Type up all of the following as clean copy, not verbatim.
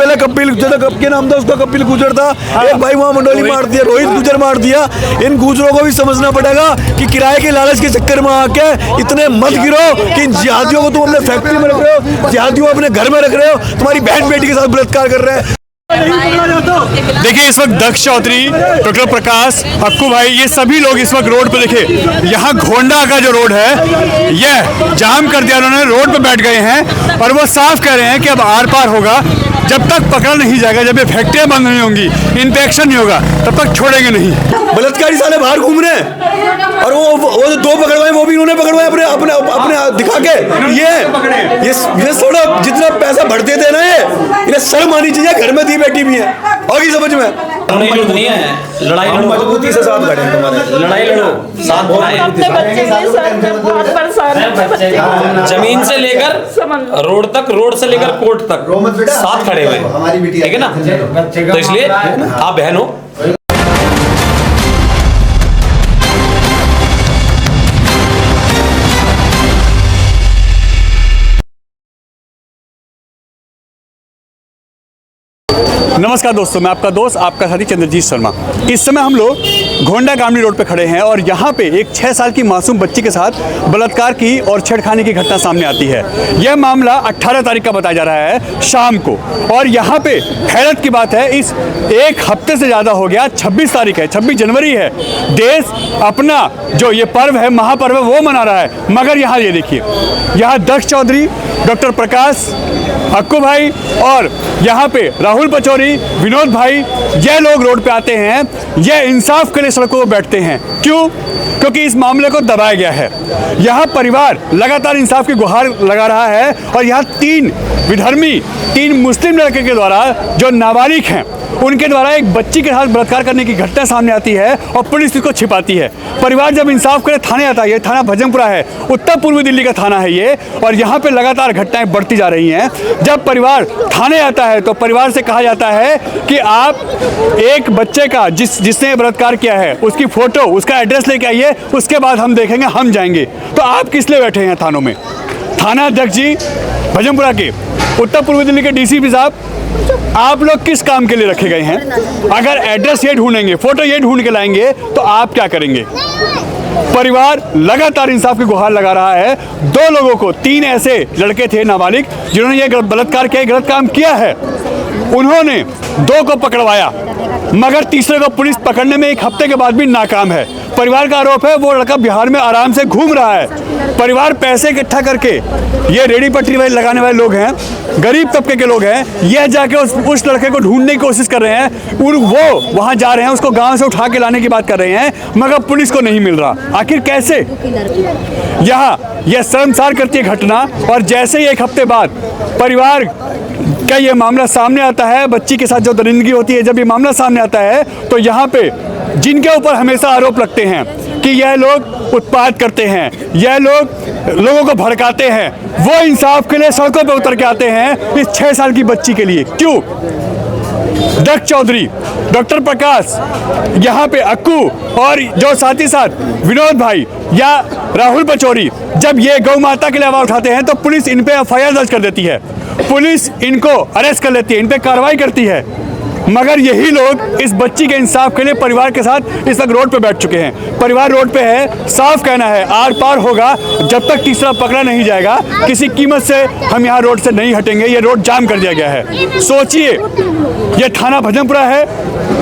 पहले कपिल के नाम था उसका, कपिल गुजर था, एक भाई वहाँ मंडोली मार दिया, रोहित गुजर मार दिया। इन गुजरों को भी समझना पड़ेगा कि किराए के लालच के चक्कर में आके इतने मत गिरो कि इन जिहादियों को तुम अपने फैक्ट्री में रख रहे हो, जिहादियों को अपने घर में रख रहे हो, तुम्हारी बहन बेटी के साथ बलात्कार कर रहे हैं। देखिए इस वक्त दक्ष चौधरी, डॉक्टर प्रकाश, अक्कू भाई, ये सभी लोग इस वक्त रोड पे, देखिए यहाँ घोंडा का जो रोड है यह जाम कर दिया उन्होंने, रोड पे बैठ गए हैं और वो साफ कह रहे हैं कि अब आर पार होगा, जब तक पकड़ा नहीं जाएगा, जब ये फैक्ट्रियां बंद नहीं होंगी, इंस्पेक्शन नहीं होगा, तब तक छोड़ेंगे नहीं। बलात्कारी साले बाहर घूम रहे हैं और वो जो दो पकड़वाए वो भी इन्होंने पकड़वाए अपने अपने अपने दिखा के। ये थोड़ा जितना पैसा भरते थे ना, ये इन्हें शर्म आनी चाहिए, घर में दी बैठी भी है। आगे समझ में नहीं है, लड़ाई लड़ो, मजबूती से साथ खड़े हैं तुम्हारे, लड़ाई लड़ो, साथ जमीन से लेकर रोड तक, रोड से लेकर कोर्ट तक साथ खड़े हुए, ठीक है ना। तो इसलिए आप बहन हो। नमस्कार दोस्तों, मैं आपका दोस्त, आपका साथी चंद्रजीत शर्मा। इस समय हम लोग घोंडा गामड़ी रोड पे खड़े हैं और यहाँ पे एक 6 साल की मासूम बच्ची के साथ बलात्कार की और छेड़खानी की घटना सामने आती है। यह मामला 18 तारीख का बताया जा रहा है शाम को, और यहाँ पे हैरत की बात है, इस एक हफ्ते से ज़्यादा हो गया, 26 तारीख है, 26 जनवरी है, देश अपना जो ये पर्व है, महापर्व है, वो मना रहा है। मगर यहाँ ये देखिए, यहाँ दक्ष चौधरी, डॉक्टर प्रकाश, अक्कू भाई और यहाँ पे राहुल पचौरी, विनोद भाई, ये लोग रोड पे आते हैं, ये इंसाफ के लिए सड़कों पर बैठते हैं। क्यों? क्योंकि इस मामले को दबाया गया है। यहाँ परिवार लगातार इंसाफ की गुहार लगा रहा है और यहाँ 3 विधर्मी, 3 मुस्लिम लड़के के द्वारा जो नाबालिग हैं उनके द्वारा एक बच्ची के साथ बलात्कार करने की घटना सामने आती है और पुलिस इसको छिपाती है। परिवार जब इंसाफ करे थाने आता है, ये थाना भजनपुरा है, उत्तर पूर्वी दिल्ली का थाना है ये, और यहाँ पे लगातार घटनाएं बढ़ती जा रही हैं। जब परिवार थाने आता है तो परिवार से कहा जाता है कि आप एक बच्चे का जिसने बलात्कार किया है उसकी फोटो, उसका एड्रेस लेके आइए, उसके बाद हम देखेंगे, हम जाएंगे। तो आप किस लिए बैठे हैं थानों में? थाना अध्यक्ष जी भजनपुरा के, उत्तर पूर्वी दिल्ली के डीसीपी साहब, आप लोग किस काम के लिए रखे गए हैं? अगर एड्रेस ये ढूंढेंगे, फोटो ये ढूंढ के लाएंगे तो आप क्या करेंगे? परिवार लगातार इंसाफ की गुहार लगा रहा है। 2 लोगों को, 3 ऐसे लड़के थे नाबालिग जिन्होंने ये बलात्कार किया, गलत काम किया है, उन्होंने 2 को पकड़वाया, मगर तीसरे को पुलिस पकड़ने में 1 हफ्ते के बाद भी नाकाम है। परिवार का आरोप है वो लड़का बिहार में आराम से घूम रहा है। परिवार पैसे इकट्ठा करके, ये रेडी पटरी वाले लगाने वाले लोग हैं, गरीब तबके के लोग हैं, यह जाके उस लड़के को ढूंढने की कोशिश कर रहे हैं, वो वहां जा रहे हैं, उसको गांव से उठा के लाने की बात कर रहे हैं, मगर पुलिस को नहीं मिल रहा। आखिर कैसे? यहाँ यह शर्मसार करती है घटना। और जैसे ही 1 हफ्ते बाद परिवार का ये मामला सामने आता है, बच्ची के साथ जो दरिंदगी होती है, जब ये मामला सामने आता है तो यहाँ पे जिनके ऊपर हमेशा आरोप लगते हैं कि यह लोग उत्पात करते हैं, यह लोग लोगों को भड़काते हैं, वो इंसाफ के लिए सड़कों पे उतर के आते हैं इस 6 साल की बच्ची के लिए। क्यों? दक्ष चौधरी, डॉक्टर प्रकाश, यहाँ पे अक्कू और जो साथ ही साथ विनोद भाई या राहुल पचौरी, जब ये गौ माता के लिए आवाज उठाते हैं तो पुलिस इन पे एफआईआर दर्ज कर देती है, पुलिस इनको अरेस्ट कर लेती है, इन पे कार्रवाई करती है। मगर यही लोग इस बच्ची के इंसाफ के लिए परिवार के साथ इस वक्त रोड पे बैठ चुके हैं। परिवार रोड पे है, साफ कहना है आर पार होगा, जब तक तीसरा पकड़ा नहीं जाएगा किसी कीमत से हम यहाँ रोड से नहीं हटेंगे। ये रोड जाम कर दिया गया है। सोचिए, ये थाना भजनपुरा है,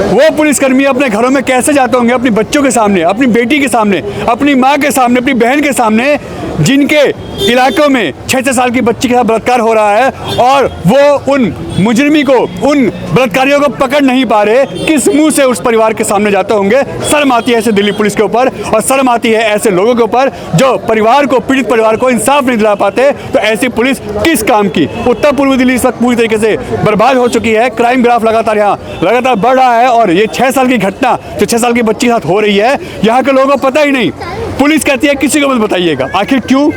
वो पुलिसकर्मी अपने घरों में कैसे जाते होंगे अपनी बच्चों के सामने, अपनी बेटी के सामने, अपनी माँ के सामने, अपनी बहन के सामने, जिनके इलाकों में 6 साल की बच्ची के साथ बलात्कार हो रहा है और वो उन मुजरिमी को, उन बलात्कारियों को पकड़ नहीं पा रहे। किस मुंह से उस परिवार के सामने जाते होंगे? शर्म आती है ऐसे दिल्ली पुलिस के ऊपर और शर्म आती है ऐसे लोगों के ऊपर जो परिवार को, पीड़ित परिवार को इंसाफ नहीं दिला पाते। तो ऐसी पुलिस किस काम की? उत्तर पूर्वी दिल्ली इस वक्त पूरी तरीके से बर्बाद हो चुकी है। क्राइम ग्राफ लगातार यहाँ लगातार बढ़ रहा है और ये 6 साल की घटना जो 6 साल की बच्ची के साथ हो रही है, यहाँ के लोगों को पता ही नहीं। पुलिस कहती है किसी को मत बताइएगा। आखिर क्यों?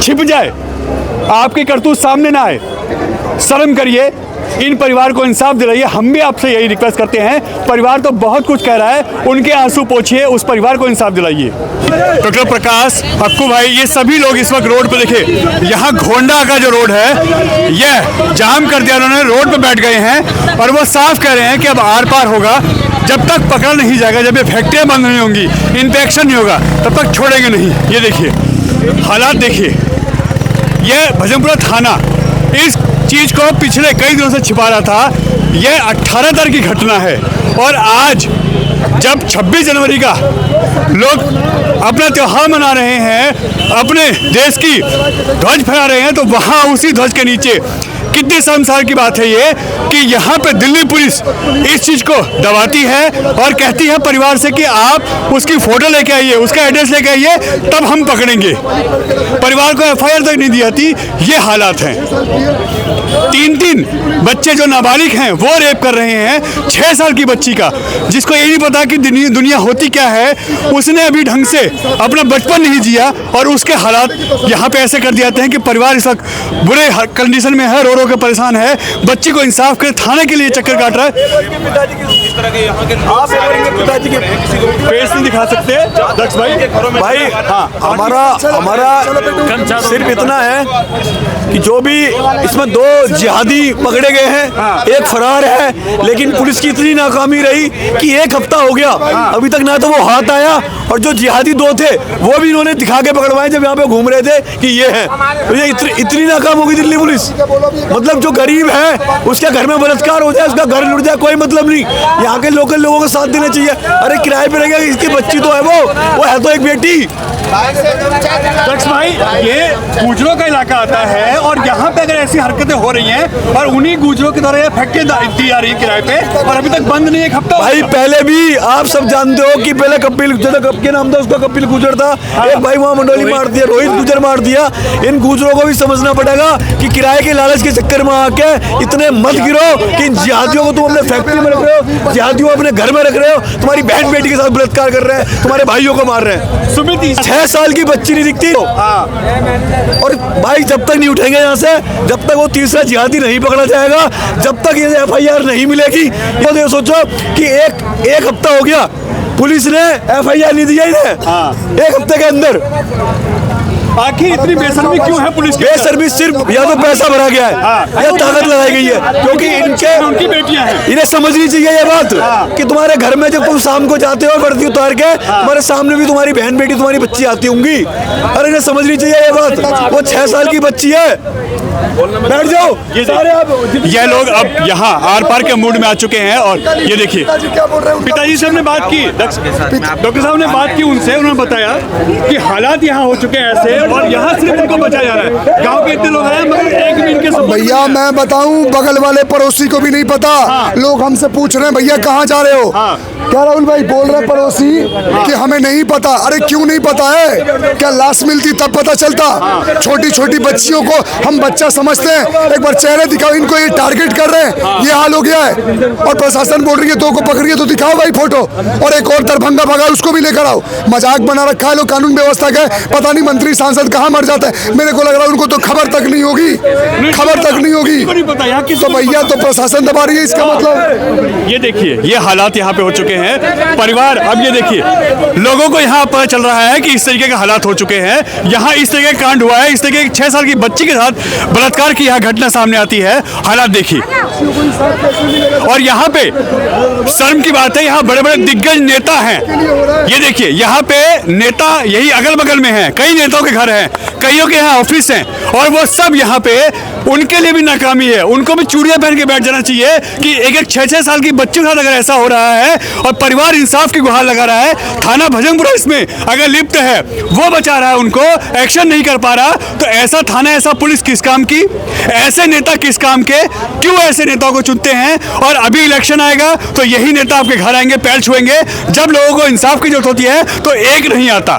छिप जाए, आपकी करतूत सामने ना आए। शर्म करिए, इन परिवार को इंसाफ दिलाइए। हम भी आपसे यही रिक्वेस्ट करते हैं। परिवार तो बहुत कुछ कह रहा है, उनके आंसू पोंछिए, उस परिवार को इंसाफ दिलाइए। डॉक्टर प्रकाश, हक्कू भाई, ये सभी लोग इस वक्त रोड पे देखिए, यहाँ घोंडा का जो रोड है यह जाम कर दिया उन्होंने, रोड पे बैठ गए हैं और वो साफ कह रहे हैं कि अब आर पार होगा। जब तक पकड़ा नहीं जाएगा, जब ये फैक्ट्रियाँ बंद नहीं होंगी, इंस्पेक्शन नहीं होगा, तब तक छोड़ेंगे नहीं। ये देखिए हालात, देखिए यह भजनपुरा थाना इस चीज़ को पिछले कई दिनों से छिपा रहा था। यह 18 तारीख की घटना है और आज जब 26 जनवरी का लोग अपना त्यौहार मना रहे हैं, अपने देश की ध्वज फहरा रहे हैं, तो वहाँ उसी ध्वज के नीचे कितनी शर्मसार की बात है ये कि यहाँ पे दिल्ली पुलिस इस चीज़ को दबाती है और कहती है परिवार से कि आप उसकी फ़ोटो लेके आइए, उसका एड्रेस लेके आइए, तब हम पकड़ेंगे। परिवार को एफआईआर तक नहीं दी जाती। ये हालात हैं। 3 बच्चे जो नाबालिग हैं वो रेप कर रहे हैं 6 साल की बच्ची का, जिसको ये नहीं पता कि दुनिया होती क्या है। उसने अभी ढंग से अपना बचपन नहीं जिया और उसके हालात यहाँ पे ऐसे कर दिए जाते हैं कि परिवार इस वक्त बुरे कंडीशन में है, रो रो के परेशान है। बच्ची को इंसाफ के थाने के लिए चक्कर काट रहा है। फेस नहीं दिखा सकते दक्ष भाई। हाँ, हमारा सिर्फ इतना है कि जो भी इसमें 2 जिहादी पकड़े गए हैं, एक फरार है, लेकिन पुलिस की इतनी नाकामी रही कि 1 हफ्ता हो गया, अभी तक ना तो वो हाथ आया, और जो जिहादी 2 थे वो भी इन्होंने दिखा के पकड़वाए जब यहाँ पे घूम रहे थे कि ये है। तो ये इतनी नाकाम होगी दिल्ली पुलिस। मतलब जो गरीब है उसके घर में बलात्कार हो जाए, उसका घर लुट जाए, कोई मतलब नहीं। यहाँ के लोकल लोगों को साथ देना चाहिए। अरे किराए पे रहेगा, इसकी बच्ची तो है, वो है तो एक बेटी। दक्ष भाई, ये गुजरों का इलाका आता है और यहाँ पे अगर ऐसी हरकतें हो रही हैं और उन्हीं गुजरों के द्वारा ये फैक्ट्री दी जा रही है किराए पे और अभी तक बंद नहीं है, 1 हफ्ता भाई पहले भी आप सब जानते हो कि पहले कपिल के नाम था, उसका कपिल गुजर था, एक भाई वहाँ मंडोली मार दिया, रोहित गुजर मार दिया। इन गुजरों को भी समझना पड़ेगा कि किराए के लालच के चक्कर में आके इतने मत गिरो कि इन जिहादियों को तुम अपने फैक्ट्री में रख रहे हो, जिहादियों को अपने घर में रख रहे हो, तुम्हारी बहन बेटी के साथ बलात्कार कर रहे हैं, तुम्हारे भाइयों को मार रहे हैं। सुमित 6 साल की बच्ची नहीं दिखती। और भाई जब तक नहीं उठेंगे यहाँ से, जब तक वो तीसरा जिहादी नहीं पकड़ा जाएगा, जब तक ये एफआईआर नहीं मिलेगी। ये सोचो कि एक हफ्ता हो गया, पुलिस ने एफआईआर नहीं दिया इन्हें 1 हफ्ते के अंदर। आखिर इतनी बेशर्मी क्यों है पुलिस की? बेशर्मी सिर्फ या तो पैसा भरा गया है या ताकत लगाई गई है, क्योंकि उनकी बेटियां हैं। इन्हें समझनी चाहिए ये बात कि तुम्हारे घर में जब तुम शाम को जाते हो वर्दी उतार के, तुम्हारे सामने भी तुम्हारी बहन बेटी, तुम्हारी बच्ची आती होंगी। अरे इन्हें समझनी चाहिए ये बात। वो 6 साल की बच्ची है। बैठ जाओ ये लोग अब यहाँ आर पार के मूड में आ चुके हैं और ये देखिए पिताजी से हमने बात की, डॉक्टर साहब ने बात की उनसे, उन्होंने बताया कि हालात यहाँ हो चुके हैं ऐसे और यहाँ सिर्फ उनको बचाया जा रहा है। गांव के इतने लोग हैं मगर एक भी इनके सब। भैया मैं बताऊं, बगल वाले पड़ोसी को भी नहीं पता। लोग हमसे पूछ रहे हैं भैया कहाँ जा रहे हो? क्या राहुल भाई बोल रहे पड़ोसी कि हमें नहीं पता। अरे क्यों नहीं पता है? क्या लाश मिलती तब पता चलता? छोटी छोटी बच्चियों को हम बच्चा समझते हैं, एक बार चेहरे दिखाओ, इनको ये टारगेट कर रहे हैं, ये हाल हो गया है। और प्रशासन बोल रही है 2 को पकड़ के तो दिखाओ भाई फोटो, और एक और दरभंगा भगा उसको भी लेकर आओ। मजाक बना रखा है लोग कानून व्यवस्था का। पता नहीं मंत्री सांसद कहाँ मर जाता है। मेरे को लग रहा है उनको तो खबर तक नहीं होगी, खबर तक नहीं होगी। तो भैया तो प्रशासन दबा रही है, इसका मतलब। ये देखिए ये हालात यहाँ पे हो चुके हैं। परिवार अब ये देखिए लोगों को यहाँ पता चल रहा है कि इस तरीके के हालात हो चुके हैं। यहाँ इस तरीके का कांड हुआ है, इस तरीके की 6 साल की बच्ची के साथ बलात्कार की यहाँ घटना सामने आती है। हालात देखिए और यहाँ पे शर्म की बात है, यहाँ बड़े बड़े दिग्गज नेता हैं। ये देखिए यहाँ पे नेता यही अगल बगल में हैं, कई नेताओं के घर हैं, कईयों के यहाँ ऑफिस हैं और वो सब यहाँ पे, उनके लिए भी नाकामी है। उनको भी चूड़ियां पहन के बैठ जाना चाहिए कि एक 6-6 साल की बच्ची के साथ अगर ऐसा हो रहा है और परिवार इंसाफ की गुहार लगा रहा है, थाना भजनपुरा इसमें अगर लिप्त है, वो बचा रहा है, उनको एक्शन नहीं कर पा रहा, तो ऐसा थाना ऐसा पुलिस किस काम की? ऐसे नेता किस काम के? क्यों ऐसे नेताओं को चुनते हैं? और अभी इलेक्शन आएगा तो यही नेता आपके घर आएंगे, पैर छुएंगे। जब लोगों को इंसाफ की जरूरत होती है तो एक नहीं आता।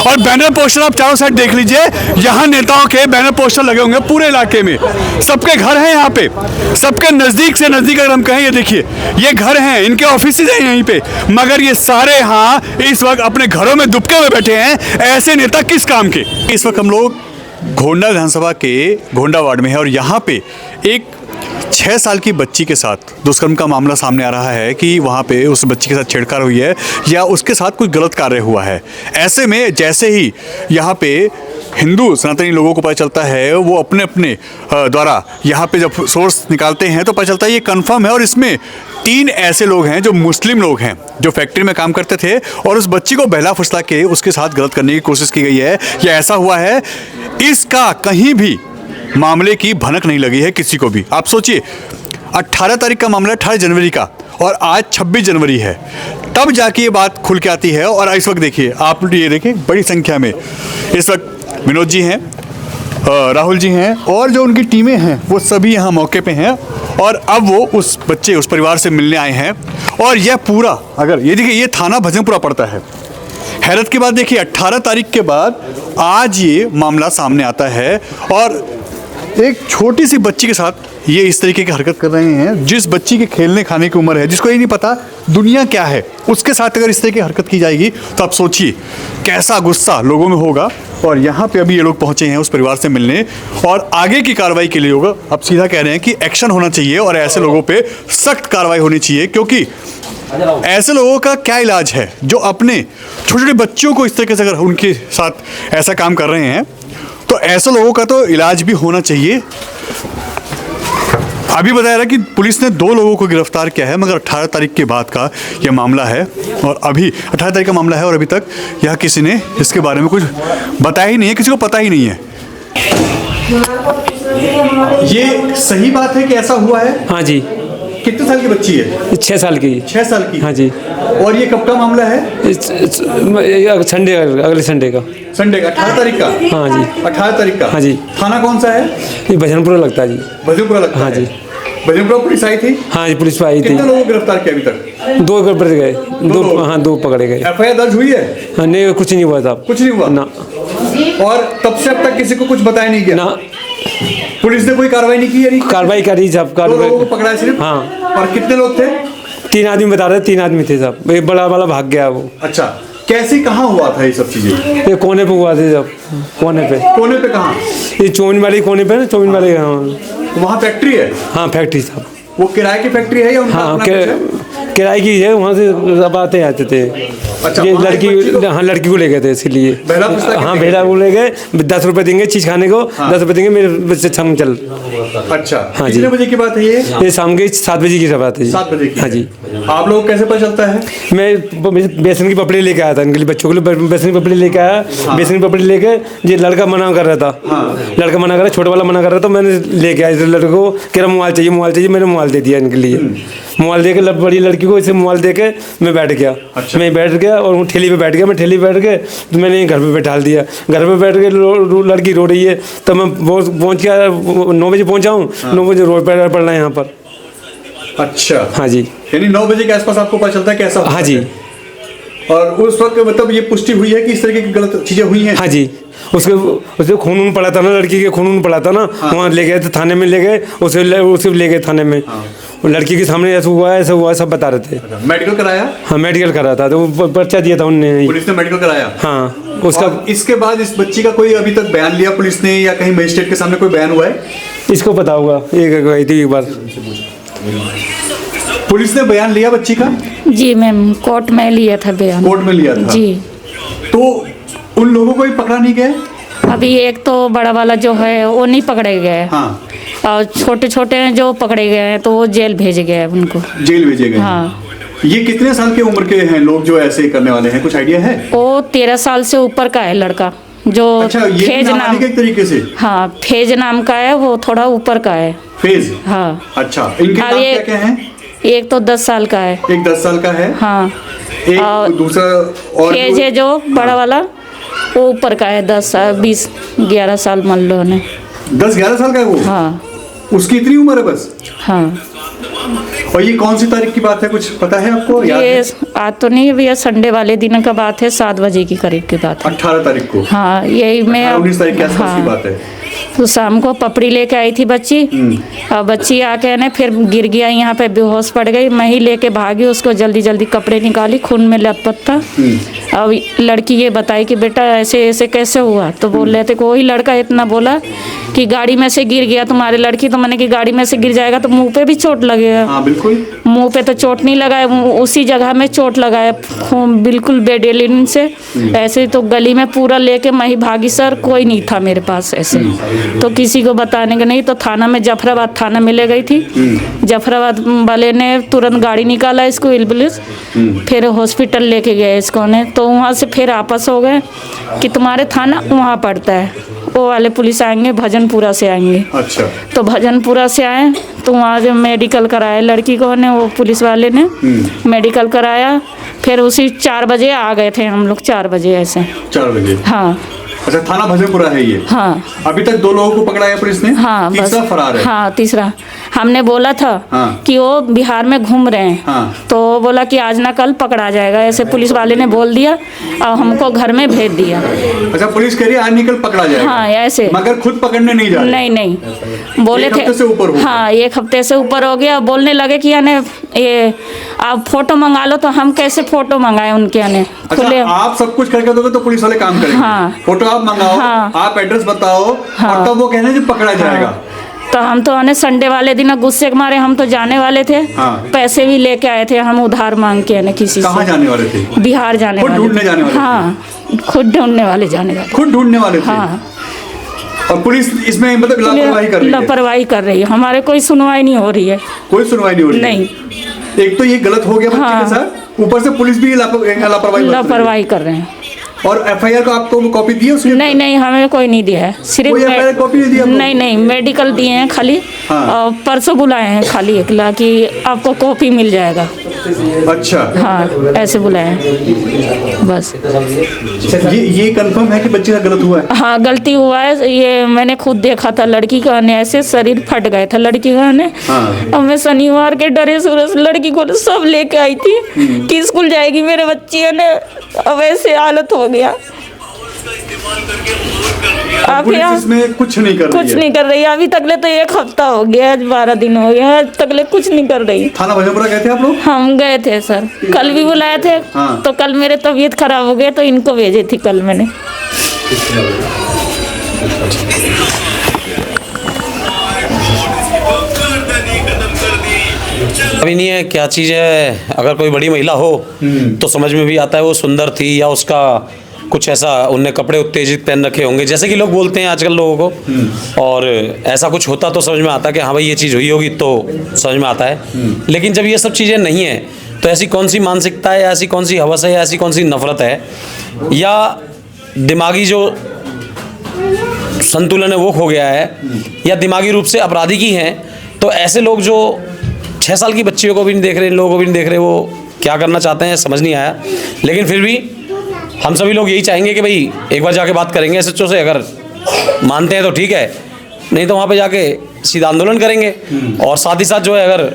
और बैनर पोस्टर आप चारों साइड देख लीजिए, यहाँ नेताओं के बैनर पोस्टर लगे होंगे पूरे इलाके में। सबके घर हैं यहाँ पे, सबके नजदीक से नजदीक अगर हम कहें, ये देखिए ये घर हैं, इनके ऑफिस हैं यहीं पे, मगर ये सारे यहाँ इस वक्त अपने घरों में दुबके हुए बैठे हैं। ऐसे नेता किस काम के? इस वक्त हम लोग घोंडा विधानसभा के घोंडा वार्ड में है और यहाँ पे एक 6 साल की बच्ची के साथ दुष्कर्म का मामला सामने आ रहा है कि वहाँ पे उस बच्ची के साथ छेड़छाड़ हुई है या उसके साथ कुछ गलत कार्य हुआ है। ऐसे में जैसे ही यहाँ पे हिंदू सनातनी लोगों को पता चलता है, वो अपने अपने द्वारा यहाँ पे जब सोर्स निकालते हैं तो पता चलता है ये कंफर्म है। और इसमें 3 ऐसे लोग हैं जो मुस्लिम लोग हैं, जो फैक्ट्री में काम करते थे और उस बच्ची को बहला फुसला के उसके साथ गलत करने की कोशिश की गई है या ऐसा हुआ है। इसका कहीं भी मामले की भनक नहीं लगी है किसी को भी। आप सोचिए 18 तारीख का मामला, 18 जनवरी का, और आज 26 जनवरी है, तब जाके ये बात खुल के आती है। और इस वक्त देखिए, आप ये देखिए बड़ी संख्या में इस वक्त विनोद जी हैं, राहुल जी हैं और जो उनकी टीमें हैं वो सभी यहाँ मौके पे हैं। और अब वो उस बच्चे, उस परिवार से मिलने आए हैं। और यह पूरा, अगर ये देखिए, ये थाना भजनपुरा पड़ता है। हैरत की बात देखिए, 18 तारीख के बाद आज ये मामला सामने आता है और एक छोटी सी बच्ची के साथ ये इस तरीके की हरकत कर रहे हैं। जिस बच्ची के खेलने खाने की उम्र है, जिसको ये नहीं पता दुनिया क्या है, उसके साथ अगर इस तरह की हरकत की जाएगी तो आप सोचिए कैसा गुस्सा लोगों में होगा। और यहाँ पे अभी ये लोग पहुँचे हैं उस परिवार से मिलने और आगे की कार्रवाई के लिए होगा। अब सीधा कह रहे हैं कि एक्शन होना चाहिए और ऐसे लोगों पे सख्त कार्रवाई होनी चाहिए, क्योंकि ऐसे लोगों का क्या इलाज है जो अपने छोटे छोटे बच्चों को इस तरीके से अगर उनके साथ ऐसा काम कर रहे हैं, तो ऐसे लोगों का तो इलाज भी होना चाहिए। अभी बताया रहा कि पुलिस ने 2 लोगों को गिरफ्तार किया है, मगर 18 तारीख के बाद का यह मामला है और अभी 18 तारीख का मामला है और अभी तक यह किसी ने इसके बारे में कुछ बताया ही नहीं है, किसी को पता ही नहीं है। ये सही बात है कि ऐसा हुआ है? हाँ जी। कितने साल की बच्ची है? 6 साल की। 6 साल की? हाँ जी। और ये कब का मामला है? संडे, अगले संडे का। संडे का, 18 तारीख का? हाँ जी। 18 तारीख का? हाँ जी। थाना कौन सा है? ये भजनपुरा लगता है जी। भजनपुरा लगता है? हाँ जी। भजनपुरा पुलिस आई थी? हाँ जी, पुलिस आई थी। कितने लोगों को गिरफ्तार किया अभी तक? 2 पकड़े गए। 2, हाँ 2 पकड़े गए। एफआईआर दर्ज हुई है? हाँ, नहीं कुछ नहीं हुआ साहब। कुछ नहीं हुआ ना। और तब से अब तक किसी को कुछ बताया नहीं गया ना। पुलिस ने कोई कार्रवाई नहीं की? कार्रवाई करी साहब। 2 लोगों को पकड़ा है सिर्फ? हाँ। और कितने लोग थे? 3 आदमी बता रहे, 3 आदमी थे साहब। एक बड़ा वाला भाग गया वो। अच्छा, कैसे कहाँ हुआ था ये सब चीजें? ये कोने पे हुआ थे साहब। कोने पे कहाँ? ये चौमिन वाले कोने पे ना, चौमिन वाले। वहाँ फैक्ट्री है? हाँ फैक्ट्री साहब। वो किराए की फैक्ट्री है या उनका हाँ, अपना कुछ है? किराए की है। वहाँ से सब आते थे। अच्छा, ये वहाँ एक बच्ची को- हाँ लड़की को ले गए थे इसीलिए। बहला फुसला के हाँ ले बहला को ले गए। 10 रुपए देंगे चीज खाने को। हाँ। 10 रुपए देंगे, मेरे बच्चे संग चल। अच्छा, हाँ जी। कितने बजे की बात है ये? ये शाम के 7 बजे की बात है जी। 7 बजे की? हाँ जी। आप लोग कैसे पता चलता है? मैं बेसन की पपड़ी लेके आया था इनके लिए, बच्चों के लिए बेसन की पपड़ी लेके आया। बेसन की पपड़ी लेके ये लड़का मना कर रहा था। लड़का मना कर रहा, छोटा वाला मना कर रहा था। मैंने लेके आया इस लड़के को, कह रहा मोबाइल चाहिए, मोबाइल चाहिए। मैंने मोबाइल दे दिया इनके लिए। मोबाइल दे के बड़ी लड़की को इसे मोबाइल दे के मैं बैठ गया। अच्छा। मैं बैठ गया और वो ठेली पे बैठ गया। मैं ठेली पे बैठ के तो मैंने घर पे बैठा दिया। घर पे बैठ के लड़की रो रही है, तो मैं पहुँच गया। 9 बजे पहुँचा हूँ। 9 बजे रोड पर पड़ रहा है यहाँ पर। अच्छा। हाँ जी। यानी 9 बजे के आसपास आपको पता चलता है कैसा? हाँ जी। और उस वक्त मतलब ये पुष्टि हुई है कि इस तरीके की गलत चीजें हुई हैं? हाँ जी। उसके खून पड़ा था ना, लड़की के खून पड़ा था ना। हाँ। वहाँ ले गए थे थाने में, ले गए उसे ले गए थाने में। हाँ। लड़की के सामने ऐसा हुआ सब बता रहे थे। मेडिकल कराया? हाँ मेडिकल करा था, तो वो पर्चा दिया था उनने। पुलिस ने मेडिकल कराया? हाँ उसका। और इसके बाद इस बच्ची का कोई अभी तक बयान लिया पुलिस ने या कहीं मजिस्ट्रेट के सामने कोई बयान हुआ है? इसको पता होगा, एक बार पुलिस ने बयान लिया बच्ची का? जी मैम, कोर्ट में लिया था बयान। कोर्ट में लिया था? जी। तो उन लोगों को भी पकड़ा नहीं गया? अभी एक तो बड़ा वाला जो है वो नहीं पकड़े गए। हाँ। और छोटे छोटे जो पकड़े गए हैं तो वो जेल भेजे गए हैं उनको। जेल भेजे गए? हाँ। ये कितने साल की उम्र के हैं लोग जो ऐसे करने वाले हैं, कुछ आइडिया है? वो 13 साल से ऊपर का है लड़का जो। अच्छा, ये फेज नाम, एक तरीके से? हाँ फेज नाम का है, वो थोड़ा ऊपर का है। फेज? हाँ। अच्छा, इनके नाम क्या क्या हैं? एक तो 10 साल का है। एक 10 साल का है? हाँ। एक और दूसरा और फेज है जो बड़ा वाला, वो ऊपर का है। 10 साल 20-11 साल मान लो ने। 10-11 साल का है वो? हाँ। उसकी इतनी उम्र है बस? हाँ। और ये कौन सी तारीख की बात है, कुछ पता है आपको? याद ये है? आज तो नहीं, भैया संडे वाले दिन का बात है। 7 बजे की करीब की बात है। 18 तारीख को? हाँ यही मैं 19 तारीख के आसपास की हाँ, बात है। तो शाम को पपड़ी लेके आई थी बच्ची, और बच्ची आके ने फिर गिर गया यहाँ पे, बेहोश पड़ गई। मैं ही लेके भागी उसको, जल्दी जल्दी कपड़े निकाली, खून में लथपथ था। अब लड़की ये बताई कि बेटा ऐसे ऐसे कैसे हुआ, तो बोल रहे थे कि वही लड़का इतना बोला कि गाड़ी में से गिर गया तुम्हारे लड़की। तो मैंने कि गाड़ी में से गिर जाएगा तो मुंह पे भी चोट लगेगा। हाँ बिल्कुल। मुंह पे तो चोट नहीं लगाया, उसी जगह में चोट लगाया बिल्कुल बेडेलिन से। ऐसे तो गली में पूरा लेके मैं ही भागी सर, कोई नहीं था मेरे पास ऐसे। तो किसी को बताने का नहीं, तो थाना में जफराबाद थाना में ले गई थी। जफराबाद वाले ने तुरंत गाड़ी निकाला इसको, एम्बुलेंस, फिर हॉस्पिटल लेके गए इसको ने। तो वहाँ से फिर आपस हो गए कि तुम्हारे थाना वहाँ पड़ता है, वो वाले पुलिस आएंगे, भजनपुरा से आएंगे। अच्छा। तो भजनपुरा से आए तो वहाँ से मेडिकल कराया लड़की को ने, वो पुलिस वाले ने मेडिकल कराया। फिर उसी 4 बजे आ गए थे हम लोग, 4 बजे ऐसे। 4 बजे। हाँ। अच्छा, थाना भजनपुरा है ये? हाँ। अभी तक 2 लोगों को पकड़ा है पुलिस ने? हाँ, तीसरा फरार है? हाँ, तीसरा। हमने बोला था हाँ। कि वो बिहार में घूम रहे हैं। हाँ। तो वो बोला कि आज ना कल पकड़ा जाएगा, ऐसे पुलिस वाले ने बोल दिया और हमको घर में भेज दिया। अच्छा, पुलिस कह रही है आज निकल पकड़ा जाएगा? हाँ, ऐसे। मगर खुद पकड़ने नहीं जा रहे? नहीं बोले एक थे। हफ्ते से ऊपर हो गया। हाँ, 1 हफ्ते से ऊपर हो गया। बोलने लगे कि यानी ये आप फोटो मंगा लो, तो हम कैसे फोटो मंगाए उनके यानी खुले। अच्छा, आप सब कुछ करके दोगे तो पुलिस वाले काम करेंगे? हाँ। फोटो आप मंगाओ, हाँ। आप एड्रेस बताओ, हाँ। और तब वो कहने जो पकड़ा जाएगा। तो हम तो यानी संडे वाले दिन गुस्से के मारे हम तो जाने वाले थे। हाँ। पैसे भी लेके आए थे हम उधार मांग के यानी किसी कहाँ से। जाने वाले थे? बिहार जाने खुद वाले ढूंढने जाने वाले थे? हाँ, खुद ढूंढने वाले जाने वाले। खुद ढूंढने वाले थे? हाँ। और पुलिस इसमें मतलब लापरवाही कर रही है? लापरवाही कर रही है, हमारे कोई सुनवाई नहीं हो रही है। कोई सुनवाई नहीं हो रही है? नहीं। एक तो ये गलत हो गया बच्चे हाँ। के साथ, ऊपर से पुलिस भी लापरवाही कर रहे हैं। और एफआईआर को आपको कॉपी दी है उसकी? नहीं, हमें कोई नहीं दिया है, सिर्फ कोई FIR कॉपी नहीं दिया आपको? नहीं, मेडिकल दिए हैं खाली। हाँ। और परसों बुलाए हैं खाली एकला कि आपको कॉपी मिल जाएगा। अच्छा। हाँ, ऐसे बुलाए हैं बस। ये कंफर्म है कि बच्चे का गलत हुआ है? हाँ, गलती हुआ है, ये मैंने खुद देखा था। लड़की का ने ऐसे शरीर फट गए था लड़की का ने। हाँ। अब मैं शनिवार के डरे सूरज लड़की को सब लेके आई थी कि स्कूल जाएगी मेरे बच्ची ने, अब ऐसे हालत हो गया। आप पुलिस यहाँ इसमें कुछ नहीं कर रही कुछ है? नहीं कर रही अभी तकले, तो 1 हफ्ता हो गया, 12 दिन हो गया, आज तकले कुछ नहीं कर रही। थाना भजनपुरा गए थे आप लोग? हम गए थे सर, कल भी बुलाए थे। हाँ। तो कल मेरे तबीयत खराब हो गई तो इनको भेजी थी कल मैंने। अभी नहीं है क्या चीज़ है। अगर कोई बड़ी महिला हो तो समझ में भी आता है वो सुंदर थी, या उसका कुछ ऐसा उनने कपड़े उत्तेजित पहन रखे होंगे, जैसे कि लोग बोलते हैं आजकल लोगों को। और ऐसा कुछ होता तो समझ में आता कि हाँ भाई ये चीज़ हुई होगी, तो समझ में आता है। लेकिन जब ये सब चीज़ें नहीं है तो ऐसी कौन सी मानसिकता है, ऐसी कौन सी हवस है, या ऐसी कौन सी नफरत है, या दिमागी जो संतुलन है वो खो गया है, या दिमागी रूप से अपराधी की हैं। तो ऐसे लोग जो 6 साल की बच्चियों को भी नहीं देख रहे, इन लोगों को भी नहीं देख रहे, वो क्या करना चाहते हैं समझ नहीं आया। लेकिन फिर भी हम सभी लोग यही चाहेंगे कि भाई एक बार जाके बात करेंगे सच्चों से, अगर मानते हैं तो ठीक है, नहीं तो वहाँ पे जाके सीधा आंदोलन करेंगे। और साथ ही साथ जो है, अगर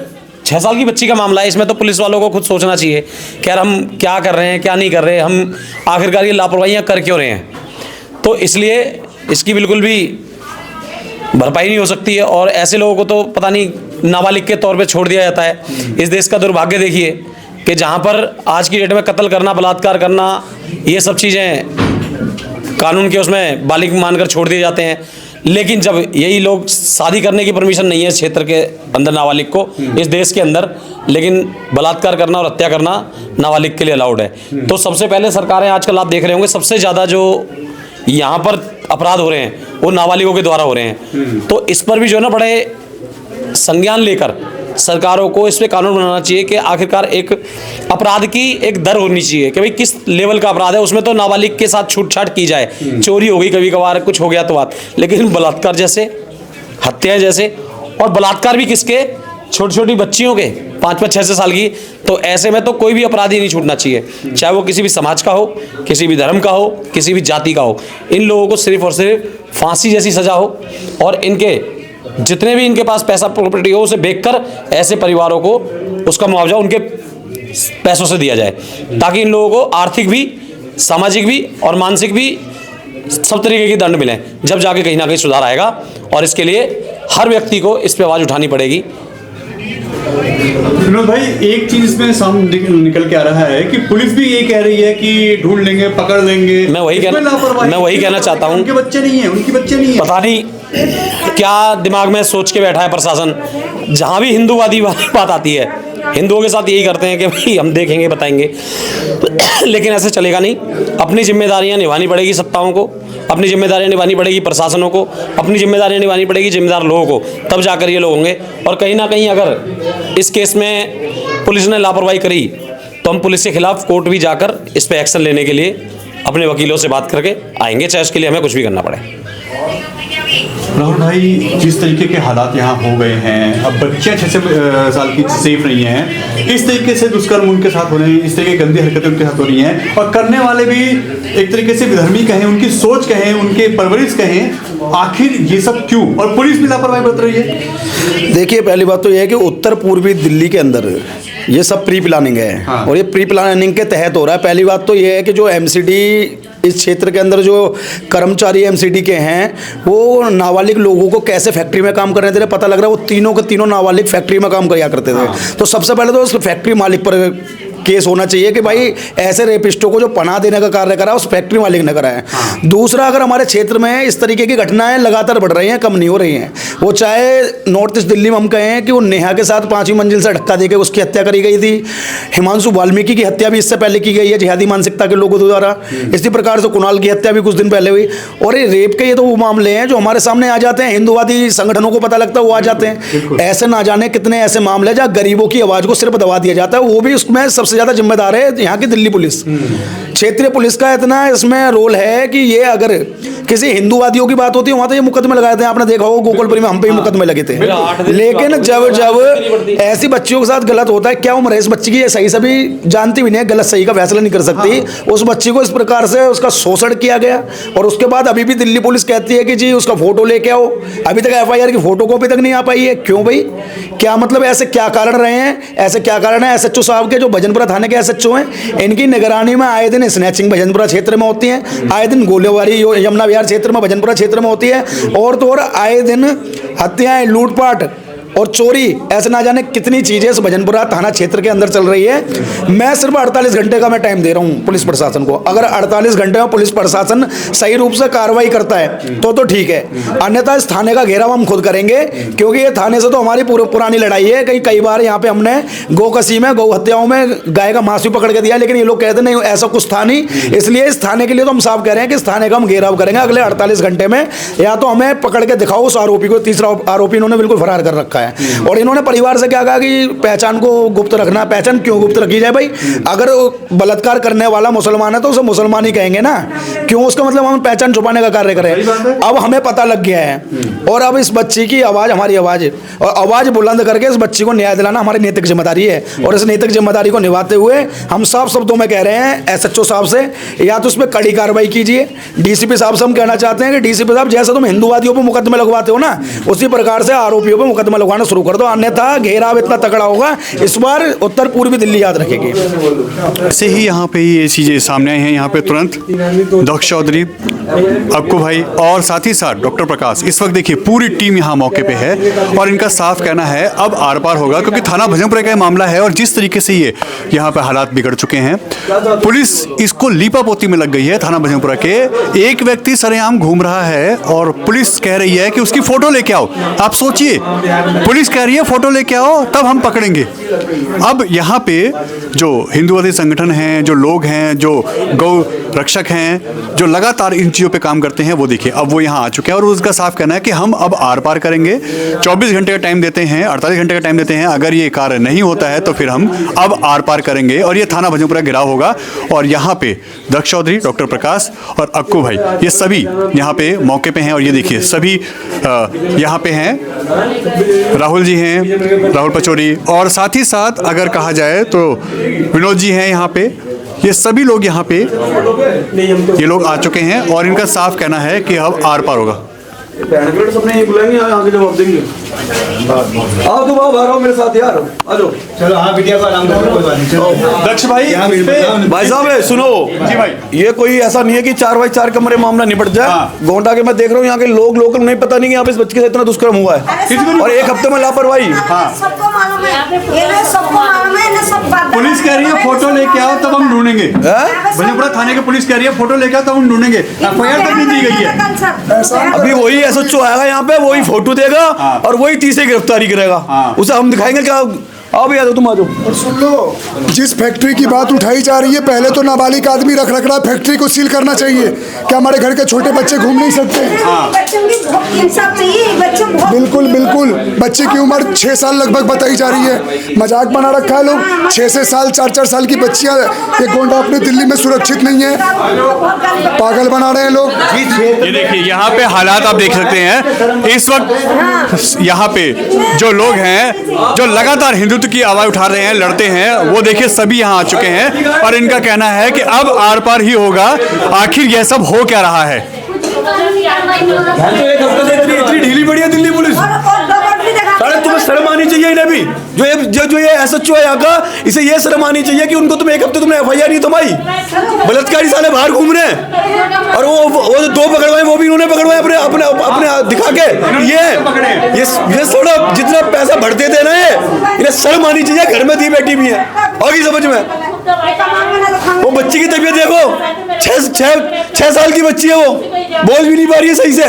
6 साल की बच्ची का मामला है, इसमें तो पुलिस वालों को खुद सोचना चाहिए कि यार हम क्या कर रहे हैं, क्या नहीं कर रहे, हम आखिरकार ये लापरवाहियाँ कर क्यों रहे हैं। तो इसलिए इसकी बिल्कुल भी भरपाई नहीं हो सकती है। और ऐसे लोगों को तो पता नहीं नाबालिग के तौर पे छोड़ दिया जाता है। इस देश का दुर्भाग्य देखिए कि जहाँ पर आज की डेट में कत्ल करना, बलात्कार करना, ये सब चीज़ें कानून के उसमें बालिग मानकर छोड़ दिए जाते हैं। लेकिन जब यही लोग शादी करने की परमिशन नहीं है इस क्षेत्र के अंदर नाबालिग को, इस देश के अंदर, लेकिन बलात्कार करना और हत्या करना नाबालिग के लिए अलाउड है। तो सबसे पहले सरकारें आजकल आप देख रहे होंगे, सबसे ज़्यादा जो यहाँ पर अपराध हो रहे हैं वो नाबालिगों के द्वारा हो रहे हैं। तो इस पर भी जो है ना बड़े संज्ञान लेकर सरकारों को इस पे कानून बनाना चाहिए कि आखिरकार एक अपराध की एक दर होनी चाहिए कि भाई किस लेवल का अपराध है। उसमें तो नाबालिग के साथ छूटछाट की जाए, चोरी हो गई कभी कभार, कुछ हो गया तो बात, लेकिन बलात्कार जैसे, हत्या जैसे, और बलात्कार भी किसके, छोटी छोटी बच्चियों के, 5-6 साल की। तो ऐसे में तो कोई भी अपराधी नहीं छूटना चाहिए, चाहे वो किसी भी समाज का हो, किसी भी धर्म का हो, किसी भी जाति का हो। इन लोगों को सिर्फ और सिर्फ फांसी जैसी सजा हो, और इनके जितने भी इनके पास पैसा प्रॉपर्टी हो उसे बेचकर ऐसे परिवारों को उसका मुआवजा उनके पैसों से दिया जाए, ताकि इन लोगों को आर्थिक भी, सामाजिक भी और मानसिक भी सब तरीके की दंड मिलें, जब जाके कहीं ना कहीं सुधार आएगा। और इसके लिए हर व्यक्ति को इस पे आवाज़ उठानी पड़ेगी। विनोद भाई, एक चीज इसमें सामने निकल के आ रहा है कि पुलिस भी ये कह रही है कि ढूंढ लेंगे, पकड़ लेंगे। मैं वही कहना चाहता हूँ, उनके बच्चे नहीं है, उनकी बच्चे नहीं है। पता नहीं क्या दिमाग में सोच के बैठा है प्रशासन। जहाँ भी हिंदूवादी बात आती है, हिंदुओं के साथ यही करते हैं कि भाई हम देखेंगे, बताएंगे, लेकिन ऐसे चलेगा नहीं। अपनी जिम्मेदारियां निभानी पड़ेगी सत्ताओं को, अपनी जिम्मेदारियां निभानी पड़ेगी प्रशासनों को, अपनी जिम्मेदारियां निभानी पड़ेगी जिम्मेदार लोगों को, तब जाकर ये लोग होंगे। और कहीं ना कहीं अगर इस केस में पुलिस ने लापरवाही करी तो हम पुलिस के खिलाफ कोर्ट भी जाकर इस पर एक्शन लेने के लिए अपने वकीलों से बात करके आएंगे, चाहे उसके लिए हमें कुछ भी करना पड़े। राहुल भाई, जिस तरीके के हालात यहाँ हो गए हैं, अब बच्चियाँ 6 साल की सेफ नहीं हैं, इस तरीके से दुष्कर्म उनके साथ हो रहे हैं, इस तरीके की गंदी हरकतें उनके साथ हो रही हैं, और करने वाले भी एक तरीके से विधर्मी कहें, उनकी सोच कहें, उनके परवरिश कहें, आखिर ये सब क्यों? और पुलिस भी लापरवाही बरत रही है। देखिए, पहली बात तो यह है कि उत्तर पूर्वी दिल्ली के अंदर ये सब प्री प्लानिंग है। हाँ। और ये प्री प्लानिंग के तहत हो रहा है। पहली बात तो ये है कि जो एमसीडी इस क्षेत्र के अंदर जो कर्मचारी एमसीडी के हैं, वो नाबालिग लोगों को कैसे फैक्ट्री में काम करने दे रहे, पता लग रहा है वो तीनों के तीनों नाबालिग फैक्ट्री में काम किया करते थे। तो सबसे पहले तो उस फैक्ट्री मालिक पर केस होना चाहिए कि भाई ऐसे रेपिस्टों को जो पनाह देने का कार्य करा उस फैक्ट्री मालिक ने करा है। दूसरा, अगर हमारे क्षेत्र में इस तरीके की घटनाएं लगातार बढ़ रही हैं, कम नहीं हो रही हैं। वो चाहे नॉर्थ ईस्ट दिल्ली में हम कहें कि वो नेहा के साथ 5वीं मंजिल से धक्का देकर उसकी हत्या करी गई थी, हिमांशु वाल्मीकि की हत्या भी इससे पहले की गई है जिहादी मानसिकता के लोगों द्वारा, इसी प्रकार से कुणाल की हत्या भी कुछ दिन पहले हुई। और ये रेप के ये तो वो मामले हैं जो हमारे सामने आ जाते हैं, हिंदूवादी संगठनों को पता लगता है, वो आ जाते हैं। ऐसे ना जाने कितने ऐसे मामले जहाँ गरीबों की आवाज़ को सिर्फ दबा दिया जाता है, वो भी उसमें सबसे ज़्यादा जिम्मेदार है यहाँ की दिल्ली पुलिस। क्षेत्रीय पुलिस का इतना इसमें रोल है कि ये अगर किसी हिंदूवादियों की बात होती है वहाँ तो ये मुकदमे लगाए थे, आपने देखा होगा गोकुलपुरी में हम पे ही मुकदमे लगे थे। लेकिन जब ऐसी बच्चियों के साथ गलत होता है, क्या उम्र है इस बच्ची की, ये सही सभी जानती भी नहीं है, गलत सही का फैसला नहीं कर सकती। उस बच्ची को इस प्रकार से उसका शोषण किया गया और उसके बाद अभी भी दिल्ली पुलिस कहती है कि जी उसका फोटो लेके आओ। अभी तक एफआईआर की फोटो कॉपी तक नहीं आ पाई है। क्यों भाई, क्या मतलब, ऐसे क्या कारण रहे हैं, ऐसे क्या कारण है? एसएचओ साहब के जो भजनपुरा थाने के एसएचओ हैं, इनकी निगरानी में आए दिन स्नैचिंग भजनपुरा क्षेत्र में होती है, आए दिन गोलीबारी यमुना विहार क्षेत्र में, भजनपुरा क्षेत्र में होती है, और तो और आए दिन हत्याएं, लूटपाट और चोरी, ऐसे ना जाने कितनी चीज़ें इस भजनपुरा थाना क्षेत्र के अंदर चल रही है। मैं सिर्फ 48 घंटे का मैं टाइम दे रहा हूँ पुलिस प्रशासन को। अगर 48 घंटे में पुलिस प्रशासन सही रूप से कार्रवाई करता है तो ठीक है, अन्यथा इस थाने का घेराव हम खुद करेंगे, क्योंकि ये थाने से तो हमारी पुरानी लड़ाई है। कई बार यहाँ पे हमने गोकसी में, गौ हत्याओं में गाय का मांस भी पकड़ के दिया, लेकिन ये लोग कहते नहीं ऐसा कुछ था नहीं। इसलिए इस थाने के लिए तो हम साफ कह रहे हैं कि इस थाने का हम घेराव करेंगे अगले 48 घंटे में। या तो हमें पकड़ के दिखाओ उस आरोपी को। तीसरा आरोपी इन्होंने बिल्कुल फरार कर रखा है। और इन्होंने परिवार से क्या कहा कि पहचान को गुप्त रखना। पहचान क्यों गुप्त रखी जाए भाई? अगर बलात्कार करने वाला मुसलमान है तो उसे मुसलमान ही कहेंगे ना, क्यों उसका मतलब हम पहचान छुपाने का कार्य करें? अब हमें पता लग गया है और अब इस बच्ची की आवाज़ हमारी आवाज़ है, और आवाज़ बुलंद करके इस बच्ची को न्याय दिलाना हमारी नैतिक जिम्मेदारी है। और इस नैतिक जिम्मेदारी को निभाते हुए हम साफ शब्दों में कह रहे हैं एसएचओ साहब से, या तो उस पर कड़ी कार्रवाई कीजिए। डीसीपी साहब से हम कहना चाहते हैं कि डीसीपी साहब, जैसे तुम हिंदूवादियों पर मुकदमे लगवाते हो ना, उसी प्रकार से आरोपियों पर मुकदमा लगवाना शुरू कर दो, अन्यथा घेराव इतना तगड़ा होगा इस बार उत्तर पूर्वी दिल्ली याद रखेगी। ऐसे ही यहाँ पे ये चीज़ें सामने आई हैं। यहाँ पे तुरंत दक्ष चौधरी, अक्कू भाई और साथ ही साथ डॉक्टर प्रकाश, इस वक्त देखिए पूरी टीम यहाँ मौके पे है और इनका साफ कहना है अब आर पार होगा, क्योंकि थाना भजनपुरा का मामला है और जिस तरीके से ये यहाँ पे हालात बिगड़ चुके हैं, पुलिस इसको लीपापोती में लग गई है। थाना भजनपुरा के एक व्यक्ति सरेआम घूम रहा है और पुलिस कह रही है कि उसकी फोटो लेके आओ। आप सोचिए, पुलिस कह रही है फोटो लेके आओ तब हम पकड़ेंगे। अब यहाँ पे जो हिंदूवादी संगठन हैं, जो लोग हैं, जो गौ रक्षक हैं, जो लगातार इन चीज़ों पे काम करते हैं, वो देखिए अब वो यहाँ आ चुके हैं और उसका साफ कहना है कि हम अब आर पार करेंगे। 24 घंटे का टाइम देते हैं, 48 घंटे का टाइम देते हैं। अगर ये कार्य नहीं होता है तो फिर हम अब आर पार करेंगे और ये थाना भजनपुरा घेराव होगा। और यहाँ पे दक्ष चौधरी, डॉक्टर प्रकाश और अक्कू भाई, ये सभी यहाँ पे मौके पे हैं और ये देखिए सभी यहाँ पे हैं। राहुल जी हैं, राहुल पचौरी, और साथ ही साथ अगर कहा जाए तो विनोद जी हैं यहाँ पे। ये सभी लोग यहाँ पे ये लोग आ चुके हैं और इनका साफ कहना है कि अब आर पार होगा। सबने ये बुलाएंगे आगे जवाब देंगे। आओ तुम आओ बाहर आओ मेरे साथ यार आ जाओ। चलो हाँ बिटिया को आराम करो कोई बात नहीं। चलो दक्ष भाई इस पे- भाई साहब सुनो जी भाई। ये कोई ऐसा नहीं है कि 4x4 कमरे मामला निपट जाए। हाँ। गोंडा के मैं देख रहा हूँ यहाँ के लोग लोकल नहीं पता नहीं कि यहाँ पे इस बच्चे के साथ इतना दुष्कर्म हुआ है और एक हफ्ते में लापरवाही। सबको मालूम है, ये सबको मालूम है, इन्हें सब बात। पुलिस कह रही है फोटो लेके आओ तब हम ढूंढेंगे। भजनपुरा थाने की पुलिस कह रही है फोटो लेके आओ तब हम ढूंढेंगे। FIR तक नहीं दी गई है। अभी वही SHO आएगा यहाँ पे, वही फोटो देगा और वही तीसरी गिरफ्तारी करेगा। उसे हम दिखाएंगे क्या। आओ भैया तुम आ जाओ। और सुन लो, जिस फैक्ट्री की बात उठाई जा रही है, पहले तो नाबालिग आदमी रख रहा है, फैक्ट्री को सील करना चाहिए। क्या हमारे घर के छोटे बच्चे घूम नहीं सकते? बच्चों की बहुत इंसाफ चाहिए, बच्चे बहुत। बिल्कुल बिल्कुल। बच्चे की उम्र 6 साल लगभग बताई जा रही है। मजाक बना रखा है लोग। 6 साल 4 साल की बच्चियां, ये गोंडा अपने दिल्ली में सुरक्षित नहीं है, पागल बना रहे हैं लोग। ये देखिए यहाँ पे हालात आप देख सकते हैं इस वक्त। यहाँ पे जो लोग हैं जो लगातार हिंदुत्व की आवाज उठा रहे हैं, लड़ते हैं, वो देखिए सभी यहाँ आ चुके हैं और इनका कहना है कि अब आर पार ही होगा। आखिर यह सब हो क्या रहा है? एक हफ्ते से इतनी ढीली पड़ी है दिल्ली पुलिस। अरे तुम्हें शर्म आनी चाहिए इन्हें भी। जो ये SHO है यहाँ का, इसे ये शर्म आनी चाहिए कि उनको तुम एक हफ्ते तुमने FIR नहीं थमाई। बलात्कारी साले बाहर घूम रहे हैं और वो जो 2 पकड़वाए वो भी इन्होंने पकड़वाए अपने अपने अपने दिखा के। ये थोड़ा जितना पैसा बढ़ते थे ना, ये इन्हें शर्म आनी चाहिए। घर में दी बेटी भी है होगी समझ में। वो बच्ची की तबीयत देखो, 6 साल की बच्ची है, वो बोल भी नहीं पा रही है सही से।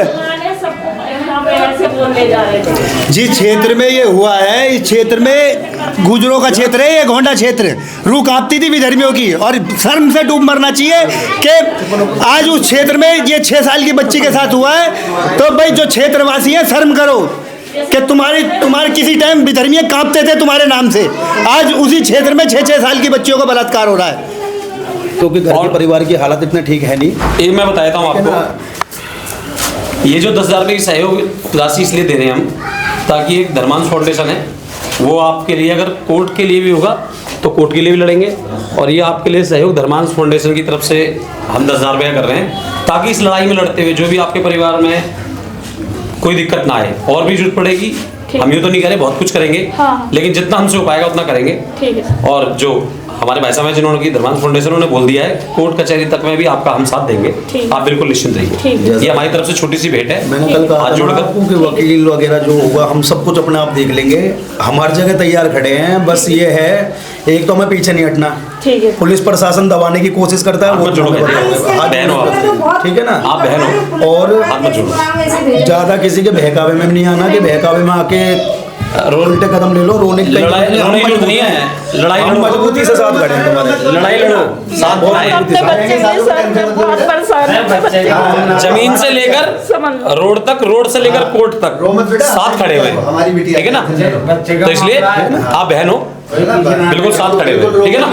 जिस क्षेत्र में ये हुआ है, इस क्षेत्र में गुजरों का क्षेत्र है, ये गोंडा क्षेत्र। रूह कांपती थी विधर्मियों की और शर्म से डूब मरना चाहिए कि आज उस क्षेत्र में ये 6 साल की बच्ची के साथ हुआ है। तो भाई जो क्षेत्रवासी हैं, शर्म करो कि तुम्हारे किसी टाइम विधर्मी कांपते थे तुम्हारे नाम से। आज उसी क्षेत्र में 6 साल की बच्चियों का बलात्कार हो रहा है। क्योंकि घर के परिवार की हालत इतने ठीक है नहीं। एक मैं बताता हूँ आपको, ये जो 10,000 रुपये की सहयोग राशि इसलिए दे रहे हैं हम, ताकि एक धर्मांश फाउंडेशन है, वो आपके लिए अगर कोर्ट के लिए भी होगा तो कोर्ट के लिए भी लड़ेंगे। और ये आपके लिए सहयोग धर्मांश फाउंडेशन की तरफ से हम 10,000 रुपया कर रहे हैं, ताकि इस लड़ाई में लड़ते हुए जो भी आपके परिवार में कोई दिक्कत ना आए। और भी जरूरत पड़ेगी, हम ये तो नहीं करें बहुत कुछ करेंगे, लेकिन जितना हमसे हो पाएगा उतना करेंगे। ठीक है। और जो हमारे भाई साहब हैं जिन्होंने की धर्मांश फाउंडेशन, उन्होंने बोल दिया है कोर्ट कचहरी तक में भी आपका हम साथ देंगे। आप बिल्कुल निश्चिंत रहिए। ये हमारी तरफ से छोटी सी भेंट है। मैंने कल कहा हाथ था जोड़कर आपको कि वकील वगैरह जो होगा हम सब कुछ अपने आप देख लेंगे। हमारी जगह तैयार खड़े हैं, बस ये है एक तो हमें पीछे नहीं हटना। ठीक है। पुलिस प्रशासन दबाने की कोशिश करता है, हाथ वो मत जोड़ो, हाथ बहन हो आप। ठीक है ना। आप बहन हो और हाथ मत जोड़ो। ज्यादा किसी के बहकावे में नहीं आना कि बहकावे में आके उल्टे कदम ले लो। रोने की लड़ाई जरूरत नहीं है, लड़ाई हम लड़ो, मजबूती से साथ खड़े हैं तुम्हारे। लड़ाई लड़ो, साथ बनाए। अपने बच्चे के साथ मैं बहुत परेशान हूं। जमीन से लेकर रोड तक, रोड से लेकर कोर्ट तक साथ खड़े हुए हैं, ठीक है ना। तो इसलिए आप बहन हो, बिल्कुल साथ खड़े हुए, ठीक है ना।